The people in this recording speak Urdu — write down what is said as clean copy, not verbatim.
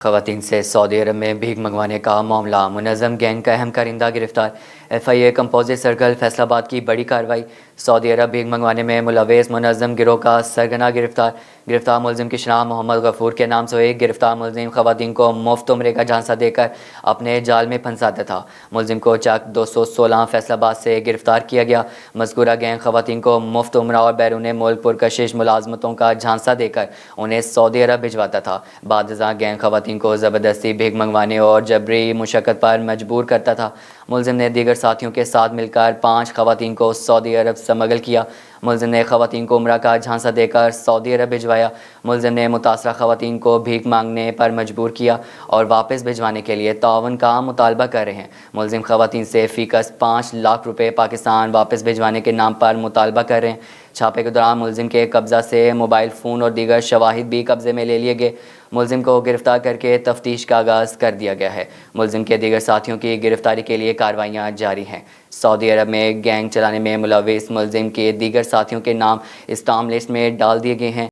خواتین سے سعودی عرب میں بھیک منگوانے کا معاملہ، منظم گینگ کا اہم کارندہ گرفتار۔ F I A composite circle Faisalabad کی بڑی کارروائی، سعودی عرب بھیک منگوانے میں ملوث منظم گروہ کا سرگنا گرفتار۔ گرفتار ملزم کی شناخت محمد غفور کے نام سے ہوئی۔ گرفتار ملزم خواتین کو مفت عمرے کا جھانسا دے کر اپنے جال میں پھنساتا تھا۔ ملزم کو چک 216 فیصل آباد سے گرفتار کیا گیا۔ مذکورہ گینگ خواتین کو مفت عمرہ اور بیرون ملک پرکشش ملازمتوں کا جھانسا دے کر انہیں سعودی عرب بھجواتا تھا۔ بعد ازاں گینگ خواتین کو زبردستی بھیک منگوانے اور جبری مشقت پر مجبور کرتا تھا۔ ملزم نے دیگر ساتھیوں کے ساتھ مل کر 5 خواتین کو سعودی عرب سمگل کیا۔ ملزم نے خواتین کو عمرہ کا جھانسا دے کر سعودی عرب بھجوایا۔ ملزم نے متاثرہ خواتین کو بھیک مانگنے پر مجبور کیا اور واپس بھجوانے کے لیے تعاون کا مطالبہ کر رہے ہیں۔ ملزم خواتین سے فی کس 5 لاکھ روپے پاکستان واپس بھجوانے کے نام پر مطالبہ کر رہے ہیں۔ چھاپے کے دوران ملزم کے قبضہ سے موبائل فون اور دیگر شواہد بھی قبضے میں لے لیے گئے۔ ملزم کو گرفتار کر کے تفتیش کا آغاز کر دیا گیا ہے۔ ملزم کے دیگر ساتھیوں کی گرفتاری کے لیے کارروائیاں جاری ہیں۔ سعودی عرب میں گینگ چلانے میں ملوث ملزم کے دیگر ساتھیوں کے نام اسٹام لسٹ میں ڈال دیے گئے ہیں۔